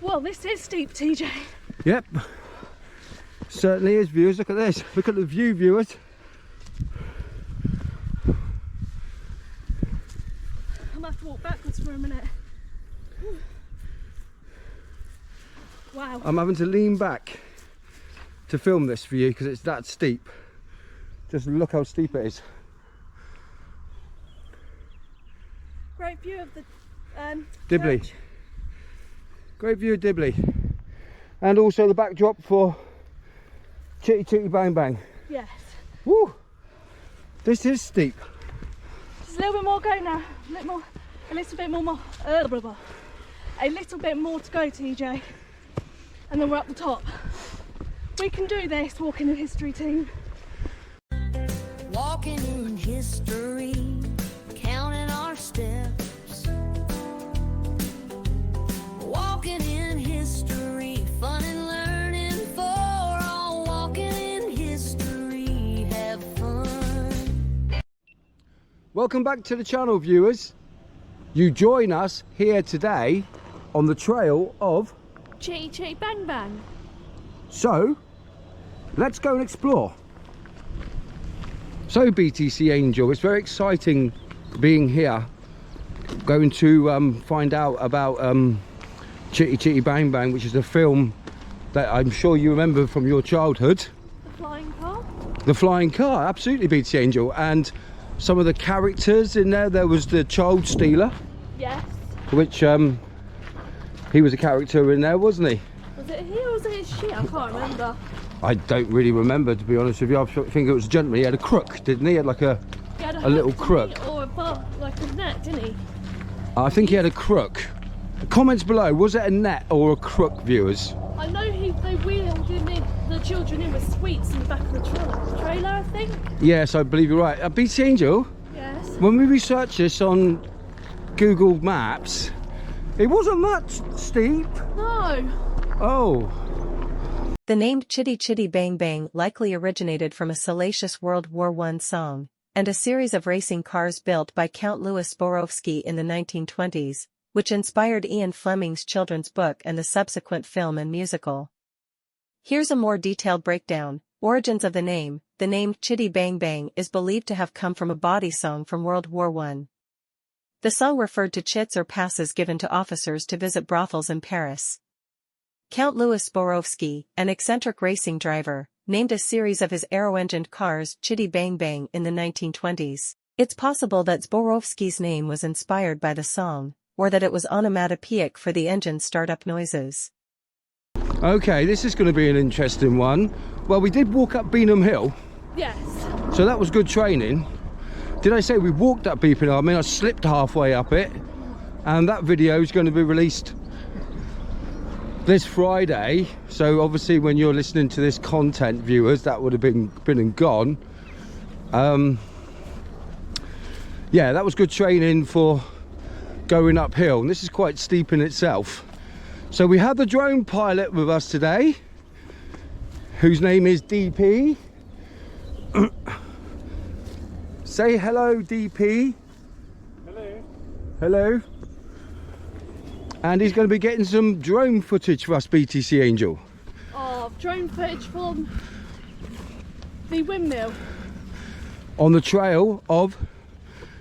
Well, this is steep, TJ. Yep. Certainly is, viewers. Look at this. Look at the view, viewers. I'm gonna have to walk backwards for a minute. Wow. I'm having to lean back to film this for you because it's that steep. Just look how steep it is. Great view of the Dibley. church. Great view of Dibley. And also the backdrop for Chitty Chitty Bang Bang. Yes. Woo! This is steep. Just a little bit more go now. A little bit more. A little bit more to go, TJ. And then we're up the top. We can do this, walking in history, team. Walking in history, counting our steps. Walking in history, fun and learning for all. Walking in history, have fun. Welcome back to the channel, viewers. You join us here today on the trail of Chitty Chitty Bang Bang. So, let's go and explore. So BTC Angel, it's very exciting being here, going to find out about Chitty Chitty Bang Bang, which is a film that I'm sure you remember from your childhood. The flying car? The flying car, absolutely, BTC Angel. And some of the characters in there was the child stealer. Yes. Which he was a character in there, wasn't he? Was it he or was it she? I can't remember. I don't really remember, to be honest with you. I think it was a gentleman. He had a crook, didn't he? He had like a little crook. Or a bar, like a net, didn't he? I think he had a crook. Comments below, was it a net or a crook, viewers? I know they wheeled him in, the children in with sweets in the back of the trailer, I think. Yes, I believe you're right. BT Angel, Yes. when we researched this on Google Maps, it wasn't that steep. No. Oh. The name Chitty Chitty Bang Bang likely originated from a salacious World War I song, and a series of racing cars built by Count Louis Zborowski in the 1920s, which inspired Ian Fleming's children's book and the subsequent film and musical. Here's a more detailed breakdown. Origins of the name. The name Chitty Bang Bang is believed to have come from a bawdy song from World War I. The song referred to chits or passes given to officers to visit brothels in Paris. Count Louis Zborowski, an eccentric racing driver, named a series of his aero-engined cars Chitty Bang Bang in the 1920s. It's possible that Zborowski's name was inspired by the song, or that it was onomatopoeic for the engine startup noises. Okay, this is going to be an interesting one. Well, we did walk up Beanham Hill. Yes. So that was good training. Did I say we walked up Beanham Hill? I mean, I slipped halfway up it. And that video is going to be released this Friday. So obviously when you're listening to this content, viewers, that would have been and gone. Yeah, that was good training for going uphill. And this is quite steep in itself. So we have the drone pilot with us today, whose name is DP. Say hello, DP. Hello. Hello. And he's going to be getting some drone footage for us, BTC Angel. Oh, drone footage from the Windmill. On the trail of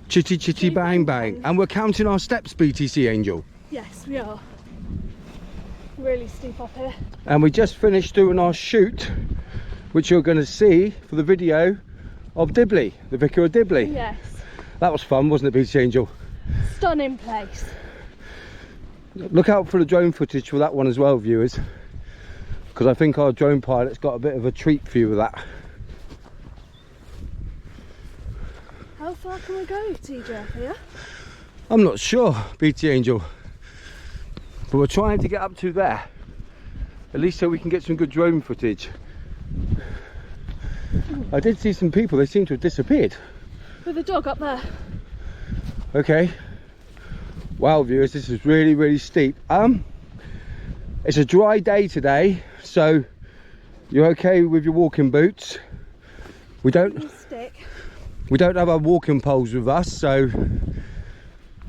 Chitty Chitty Bang Bang. And we're counting our steps, BTC Angel. Yes, we are. Really steep up here. And we just finished doing our shoot, which you're going to see for the video of Dibley, the Vicar of Dibley. Yes. That was fun, wasn't it, BTC Angel? Stunning place. Look out for the drone footage for that one as well, viewers, because I think our drone pilot's got a bit of a treat for you with that. How far can we go, TJ, here? I'm not sure, BT Angel, but we're trying to get up to there, at least so we can get some good drone footage. I did see some people, they seem to have disappeared. With the dog up there. Okay. Wow, viewers, this is really, really steep. It's a dry day today, so you're okay with your walking boots. We don't have our walking poles with us, so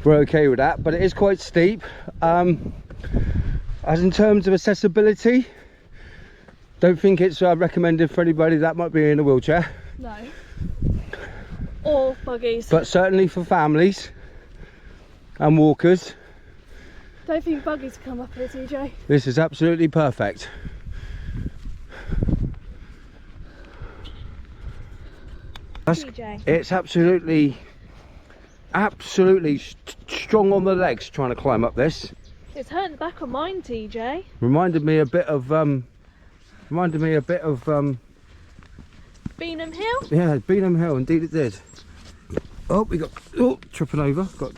we're okay with that, but it is quite steep. As in terms of accessibility, don't think it's recommended for anybody that might be in a wheelchair. No. Or buggies. But certainly for families and walkers, Don't think buggies come up here, TJ. this is absolutely perfect. TJ. It's absolutely strong on the legs trying to climb up this. It's hurting the back of mine, TJ. Reminded me a bit of Beanham Hill? yeah, Beanham Hill. Indeed it did. Oh, we got tripping over. Got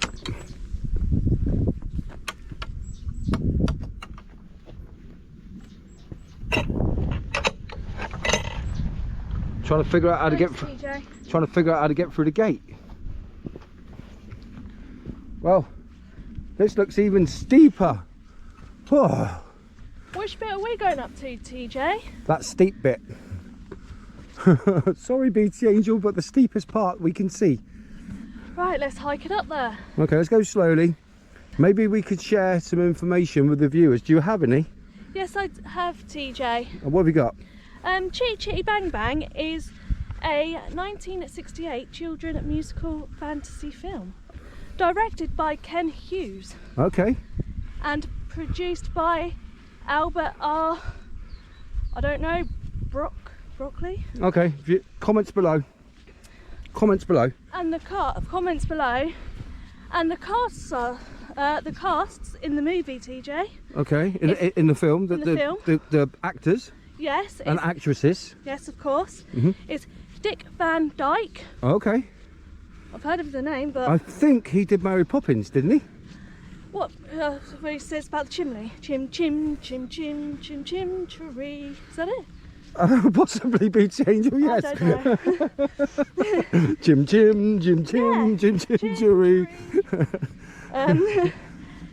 trying to figure out how to get TJ. trying to figure out how to get through the gate. Well, this looks even steeper. Oh, Which bit are we going up to, TJ? that steep bit. Sorry, BT Angel, but the steepest part we can see. Right, let's hike it up there. Okay, let's go slowly. Maybe we could share some information with the viewers. Do you have any? Yes, I have, TJ. And what have you got? Chitty Chitty Bang Bang is a 1968 children musical fantasy film. Directed by Ken Hughes Okay. and produced by Albert R. I don't know, Broccoli? Okay. Comments below. Comments below. And the comments below. And the casts are the casts in the movie, TJ. Okay. In the film, in the film. the actors Yes, and actresses. yes, of course. Mhm. It's Dick Van Dyke. Okay. I've heard of the name, but I think he did Mary Poppins, didn't he? what he says about the chimney? Chim chim chim chim chim chim cherry. Is that it? Possibly BT Angel, yes. I don't know. Chim chim, chim chim, Yeah. chim chim, cherry.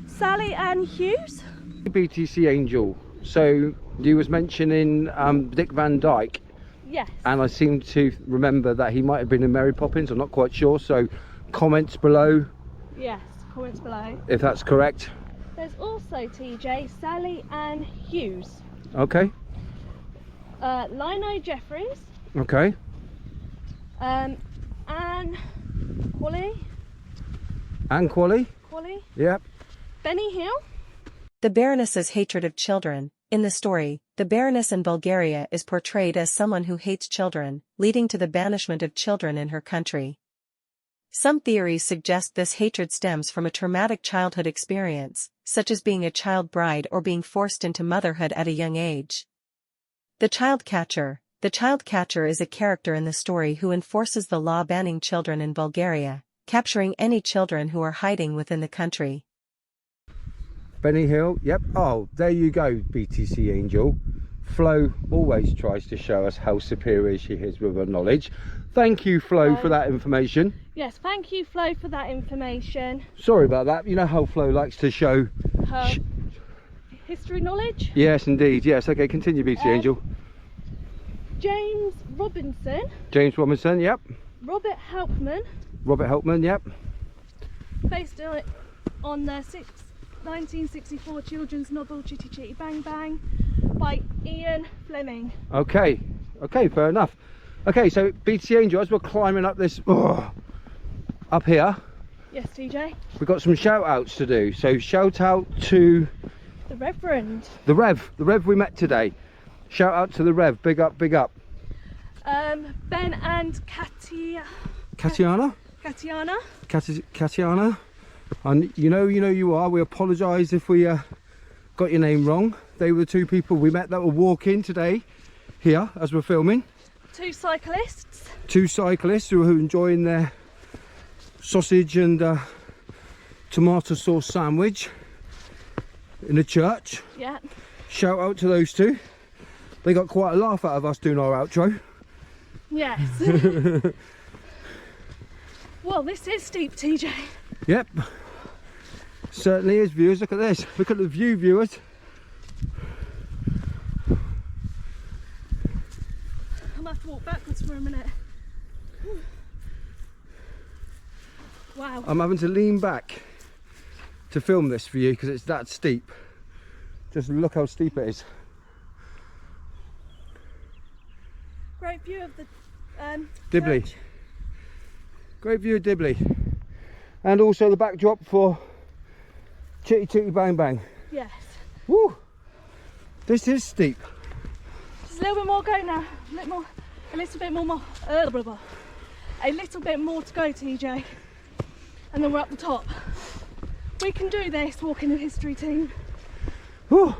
Sally Ann Hughes. BTC Angel. So you was mentioning Dick Van Dyke, Yes. and I seem to remember that he might have been in Mary Poppins. I'm not quite sure. So comments below Yes. Comments below. if that's correct. There's also TJ Sally Ann Hughes. Okay. Lino Jeffries. Okay. Anne Qualley. And Quali. Yep. Benny Hill. The Baroness's hatred of children. In the story, the Baroness in Bulgaria is portrayed as someone who hates children, leading to the banishment of children in her country. Some theories suggest this hatred stems from a traumatic childhood experience, such as being a child bride or being forced into motherhood at a young age. The Child Catcher. The Child Catcher is a character in the story who enforces the law banning children in Bulgaria, capturing any children who are hiding within the country. Benny Hill. Yep. Oh, there you go, BTC Angel. Flo always tries to show us how superior she is with her knowledge. Thank you, Flo, for that information. Yes, thank you, Flo, for that information. Sorry about that. You know how Flo likes to show Her history knowledge. Yes, indeed. Yes. Okay, continue, BT Angel. James Robinson. James Robinson. Yep. Robert Hauptmann. Robert Helpman. Yep. Based on their 1964 children's novel Chitty Chitty Bang Bang by Ian Fleming. Okay. Okay. Fair enough. Okay. So BT Angel, as we're climbing up this up here, Yes, TJ. we've got some shout outs to do. So shout out to The Reverend. the Rev we met today. Shout out to the Rev. Big up, big up. Ben and Katiana. And you know you are. We apologise if we got your name wrong. They were the two people we met that were walking today here as we're filming. Two cyclists. Two cyclists who are enjoying their sausage and tomato sauce sandwich in a church. Yeah. Shout out to those two. They got quite a laugh out of us doing our outro. Yes. Well, this is steep, TJ. Yep. Certainly is, viewers. Look at this. Look at the view, viewers. I'm gonna have to walk backwards for a minute. Wow. I'm having to lean back to film this for you because it's that steep. Just look how steep it is. Great view of the Dibley. church. Great view of Dibley. And also the backdrop for Chitty Chitty Bang Bang. Yes. Woo! This is steep. Just a little bit more go now. A little bit more. A little bit more to go, TJ. And then we're up the top. We can do this, walking in history team. Whew.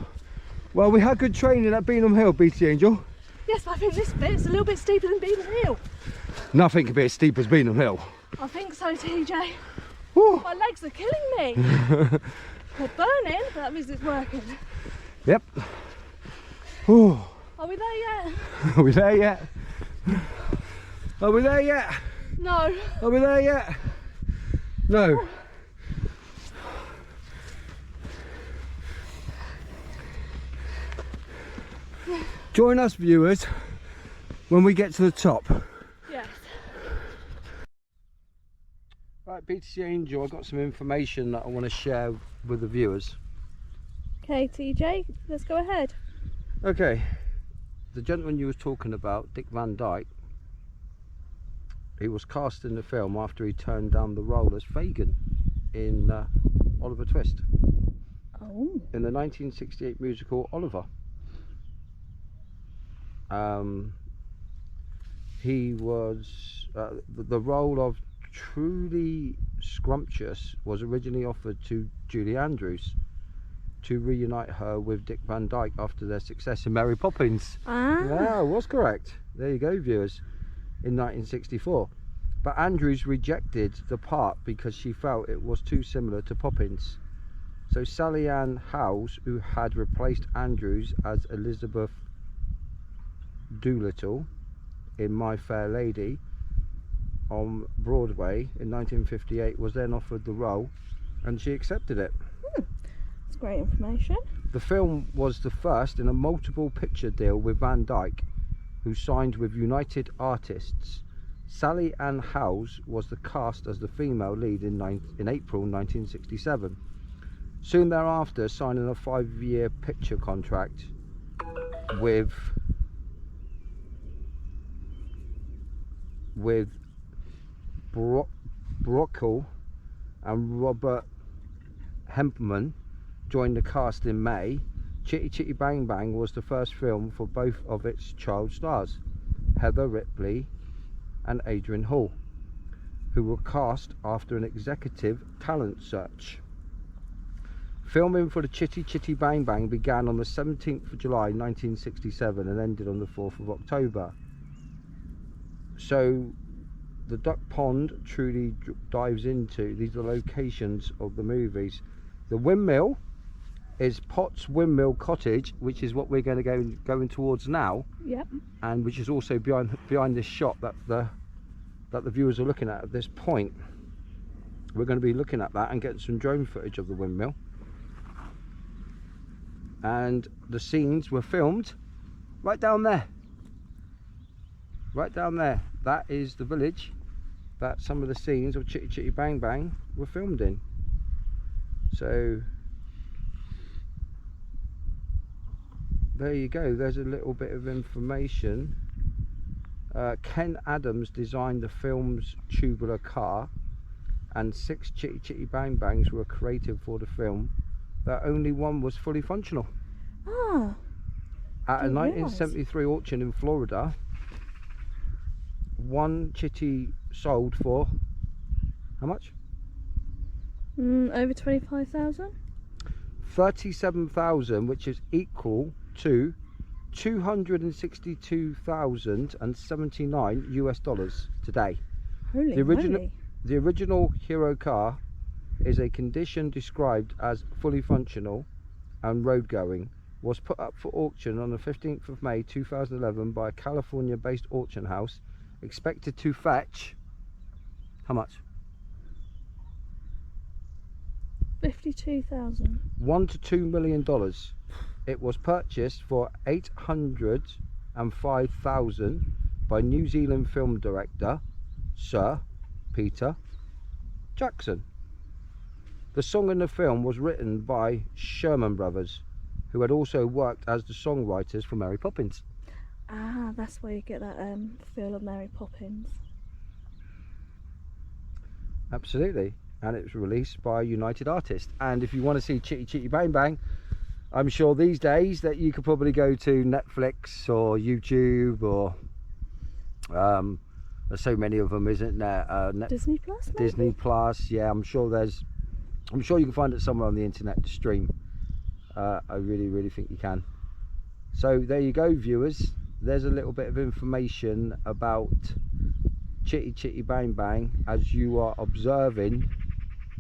Well, we had good training at Beanham Hill, BT Angel. Yes, but I think this bit's a little bit steeper than Beanham Hill. Nothing can be as steep as Beanham Hill. I think so, TJ. Whew. My legs are killing me. They're burning, but that means it's working. Yep. Whew. Are we there yet? Are we there yet? Are we there yet? No. Are we there yet? No. Join us, viewers, when we get to the top. Yes. Right, BTC Angel, I've got some information that I want to share with the viewers. Okay, TJ, let's go ahead. Okay, the gentleman you was talking about, Dick Van Dyke, he was cast in the film after he turned down the role as Fagin in Oliver Twist. Oh. In the 1968 musical Oliver. He was the role of Trudy Scrumptious was originally offered to Julie Andrews to reunite her with Dick Van Dyke after their success in Mary Poppins. Ah. Yeah, was correct. There you go, viewers. In 1964, but Andrews rejected the part because she felt it was too similar to Poppins. So Sally Ann Howes, who had replaced Andrews as Elizabeth Doolittle in My Fair Lady on Broadway in 1958, was then offered the role and she accepted it. That's great information. The film was the first in a multiple picture deal with Van Dyke, who signed with United Artists. Sally Ann Howes was the cast as the female lead in April 1967. Soon thereafter, signing a 5-year picture contract with Brockle and Robert Hempman joined the cast in May. Chitty Chitty Bang Bang was the first film for both of its child stars, Heather Ripley and Adrian Hall, who were cast after an executive talent search. Filming for the Chitty Chitty Bang Bang began on the 17th of July 1967 and ended on the 4th of October. So the Duck Pond truly dives into, these are locations of the movies. The Windmill is Potts Windmill Cottage, which is what we're going to going towards now. Yep. And which is also behind this shot that the viewers are looking at this point. We're going to be looking at that and getting some drone footage of the windmill. And the scenes were filmed right down there. Right down there. That is the village that some of the scenes of Chitty Chitty Bang Bang were filmed in. So there you go, there's a little bit of information. Ken Adams designed the film's tubular car, and 6 Chitty Chitty Bang Bangs were created for the film, that only one was fully functional. Ah. At a Didn't realise. 1973 auction in Florida, one Chitty sold for how much? Over 25,000. 37,000, which is equal to 262,079 US dollars today. Holy The original- moly. The original hero car is a condition described as fully functional and road going, was put up for auction on the 15th of May 2011 by a California based auction house, expected to fetch how much? 52,000. $1 to $2 million. It was purchased for 805,000 by New Zealand film director Sir Peter Jackson. The song in the film was written by Sherman Brothers, who had also worked as the songwriters for Mary Poppins. Ah, that's where you get that feel of Mary Poppins. Absolutely. And it was released by United Artists. And if you want to see Chitty Chitty Bang Bang, I'm sure these days that you could probably go to Netflix or YouTube, or there's so many of them, isn't there? Disney Plus, maybe? Disney Plus, yeah. I'm sure you can find it somewhere on the internet to stream. I really think you can. So there you go, viewers. There's a little bit of information about Chitty Chitty Bang Bang as you are observing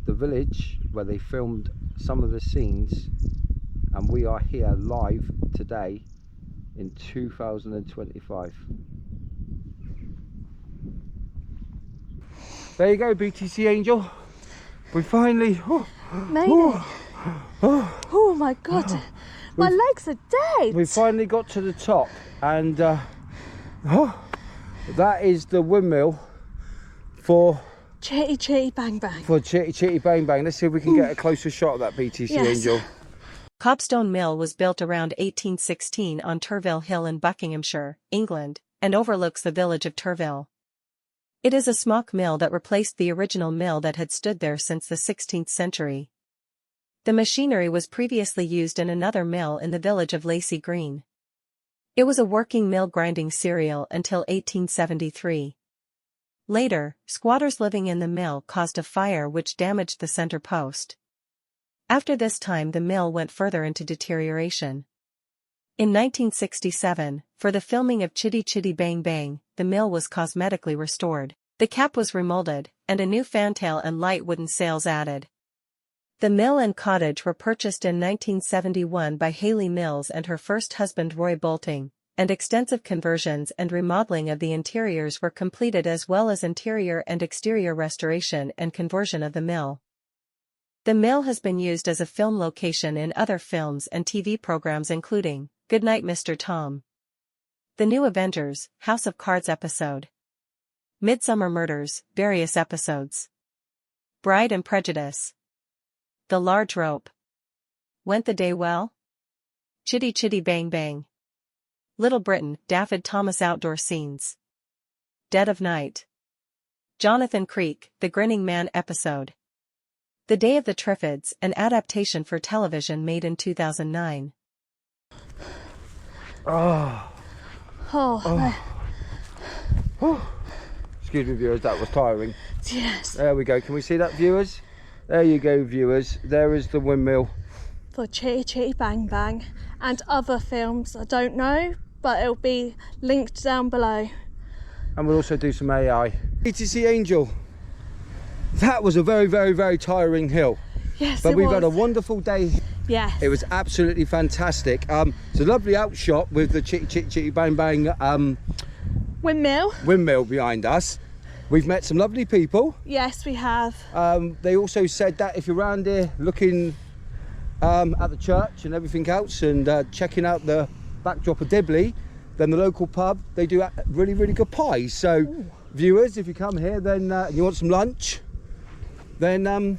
the village where they filmed some of the scenes, and we are here live today in 2025. There you go, BTC Angel. We finally Made it. Oh my god, my legs are dead. We finally got to the top, and that is the windmill for Chitty Chitty Bang Bang. Chitty Chitty Bang Bang. Let's see if we can get a closer shot of that, BTC Angel. Cobstone Mill was built around 1816 on Turville Hill in Buckinghamshire, England, and overlooks the village of Turville. It is a smock mill that replaced the original mill that had stood there since the 16th century. The machinery was previously used in another mill in the village of Lacey Green. It was a working mill grinding cereal until 1873. Later, squatters living in the mill caused a fire which damaged the center post. After this time the mill went further into deterioration. In 1967, for the filming of Chitty Chitty Bang Bang, the mill was cosmetically restored. The cap was remolded, and a new fantail and light wooden sails added. The mill and cottage were purchased in 1971 by Haley Mills and her first husband Roy Bolting, and extensive conversions and remodeling of the interiors were completed, as well as interior and exterior restoration and conversion of the mill. The mill has been used as a film location in other films and TV programs including Goodnight Mr. Tom, The New Avengers, House of Cards episode, Midsummer Murders, various episodes, Bride and Prejudice, The Large Rope, Went the Day Well, Chitty Chitty Bang Bang, Little Britain, David Thomas outdoor scenes, Dead of Night, Jonathan Creek, The Grinning Man episode, The Day of the Triffids, an adaptation for television made in 2009. Excuse me, viewers, that was tiring. Yes. There we go. Can we see that, viewers? There you go, viewers. There is the windmill For Chitty Chitty Bang Bang and other films I don't know, but it'll be linked down below. and we'll also do some AI. BTC Angel, that was a very tiring hill. Yes, But it we've was. had a wonderful day. Yes. It was absolutely fantastic. It's a lovely outshot with the Chitty Chitty Chitty Bang Bang Windmill. windmill behind us. We've met some lovely people. Yes, we have. They also said that if you're around here looking at the church and everything else, and checking out the backdrop of Dibley, then the local pub, they do really good pies. So viewers, if you come here then and you want some lunch, then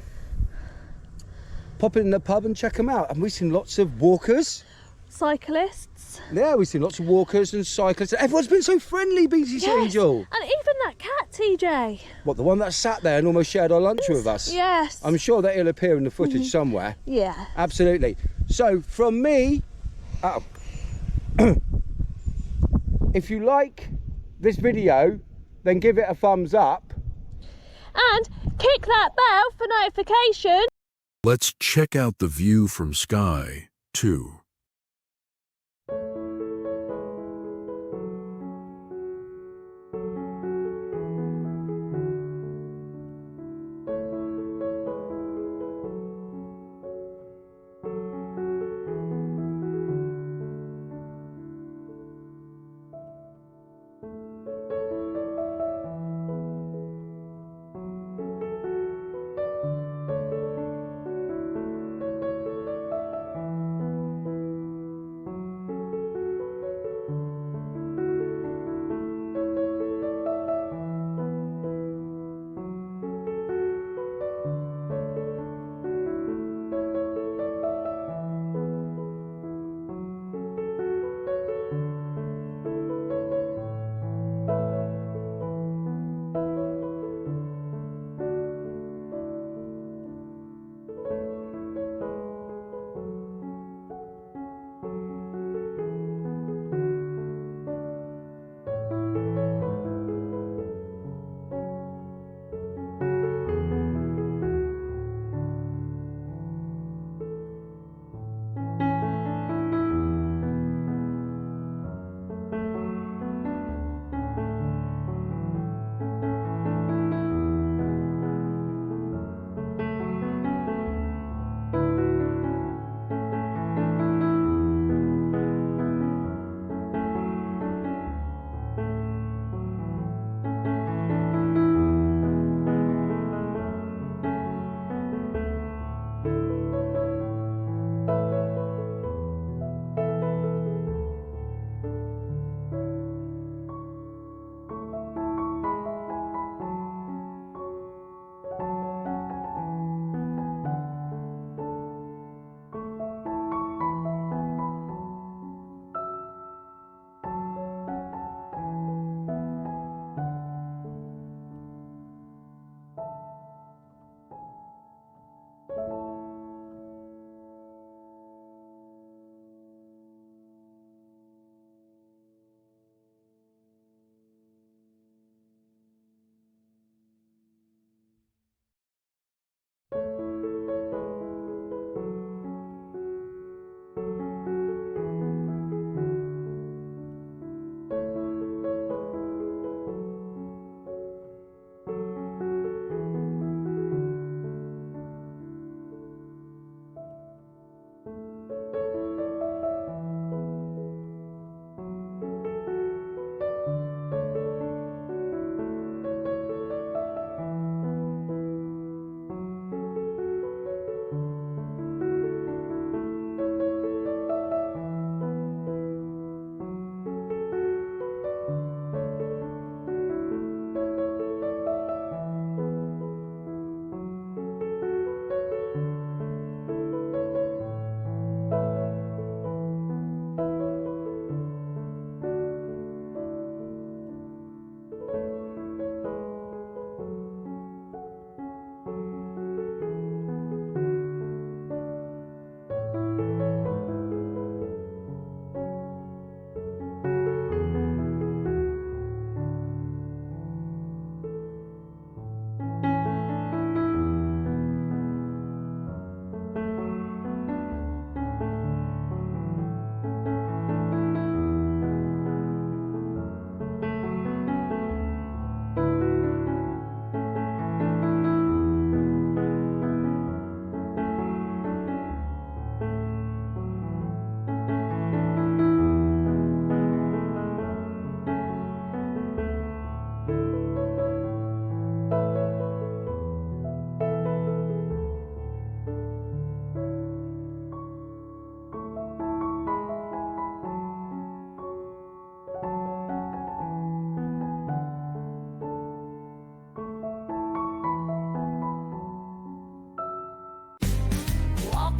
pop in the pub and check them out. And we've seen lots of walkers. Cyclists. Yeah, we've seen lots of walkers and cyclists. Everyone's been so friendly, BTC Angel. And even that cat, TJ. What, the one that sat there and almost shared our lunch with us? Yes. I'm sure that he'll appear in the footage somewhere. Yeah. Absolutely. So from me, if you like this video, then give it a thumbs up. And kick that bell for notification. Let's check out the view from sky, too.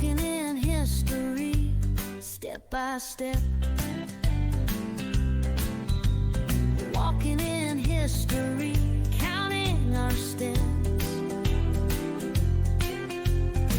walking in history, step by step. Walking in history, counting our steps.